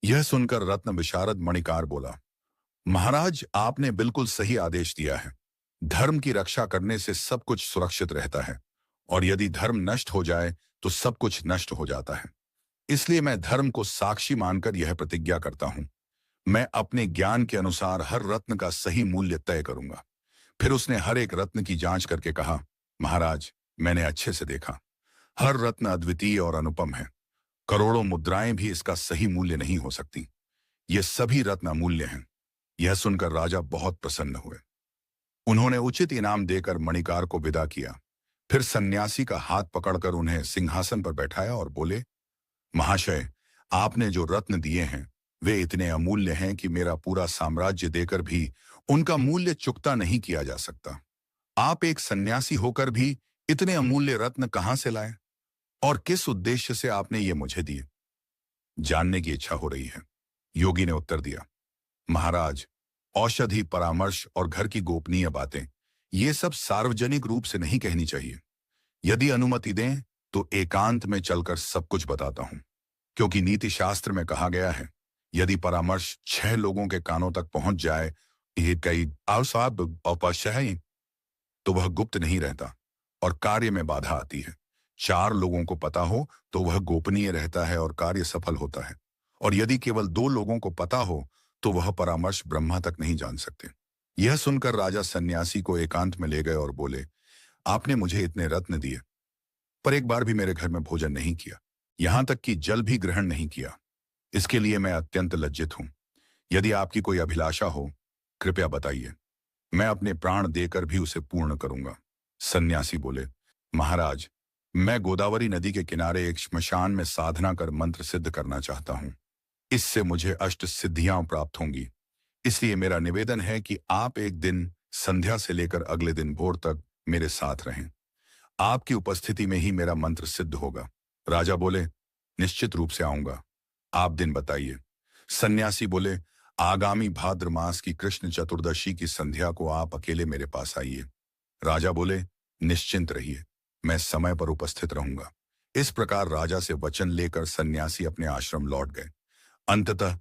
यह सुनकर रत्न विशारद मणिकार बोला, महाराज, आपने बिल्कुल सही आदेश दिया है। धर्म की रक्षा करने से सब कुछ सुरक्षित रहता है, और यदि धर्म नष्ट हो जाए तो सब कुछ नष्ट हो जाता है। इसलिए मैं धर्म को साक्षी मानकर यह प्रतिज्ञा करता हूं। मैं अपने ज्ञान के अनुसार हर रत्न का सही मूल्य तय करूंगा। फिर उसने हर एक रत्न की जांच करके कहा, महाराज, मैंने अच्छे से देखा। हर रत्न अद्वितीय और अनुपम है। करोड़ों मुद्राएं भी इसका सही मूल्य नहीं हो सकती। ये सभी रत्न अमूल्य हैं। यह सुनकर राजा बहुत प्रसन्न हुए। उन्होंने उचित इनाम देकर मणिकार को विदा किया। फिर सन्यासी का हाथ पकड़कर उन्हें सिंहासन पर बैठाया और बोले, महाशय, आपने जो रत्न दिए हैं वे इतने अमूल्य हैं कि मेरा पूरा साम्राज्य देकर भी उनका मूल्य चुकता नहीं किया जा सकता। आप एक सन्यासी होकर भी इतने अमूल्य रत्न कहां से लाए, और किस उद्देश्य से आपने ये मुझे दिए? जानने की इच्छा हो रही है। योगी ने उत्तर दिया, महाराज, औषधि, परामर्श और घर की गोपनीय बातें ये सब सार्वजनिक रूप से नहीं कहनी चाहिए। यदि अनुमति दें तो एकांत में चलकर सब कुछ बताता हूं, क्योंकि नीति शास्त्र में कहा गया है, यदि परामर्श 6 लोगों के कानों तक पहुंच जाए, ये कई अवसाद औपचारिक, तो वह गुप्त नहीं रहता और कार्य में बाधा आती है। 4 लोगों को पता हो तो वह गोपनीय रहता है और कार्य सफल होता है। और यदि केवल 2 लोगों को पता हो तो वह परामर्श ब्रह्मा तक नहीं जान सकते। यह सुनकर राजा सन्यासी को एकांत में ले गए और बोले, आपने मुझे इतने रत्न दिए, पर एक बार भी मेरे घर में भोजन नहीं किया, यहां तक कि जल भी ग्रहण नहीं किया। इसके लिए मैं अत्यंत लज्जित हूं। यदि आपकी कोई अभिलाषा हो, कृपया बताइए। मैं अपने प्राण देकर भी उसे पूर्ण करूंगा। सन्यासी बोले, महाराज, मैं गोदावरी नदी के किनारे एक श्मशान में साधना कर मंत्र सिद्ध करना चाहता हूं। इससे मुझे अष्ट सिद्धियां प्राप्त होंगी। इसलिए मेरा निवेदन है कि आप एक दिन संध्या से लेकर अगले दिन भोर तक मेरे साथ रहें। आपकी उपस्थिति में ही मेरा मंत्र सिद्ध होगा। राजा बोले, निश्चित रूप से आऊंगा। आप दिन बताइए। सन्यासी बोले, आगामी भाद्र मास की कृष्ण चतुर्दशी की संध्या को आप अकेले मेरे पास आइए। राजा बोले, निश्चिंत रहिए, मैं समय पर उपस्थित रहूंगा। इस प्रकार राजा से वचन लेकर सन्यासी अपने आश्रम लौट गए। अंततः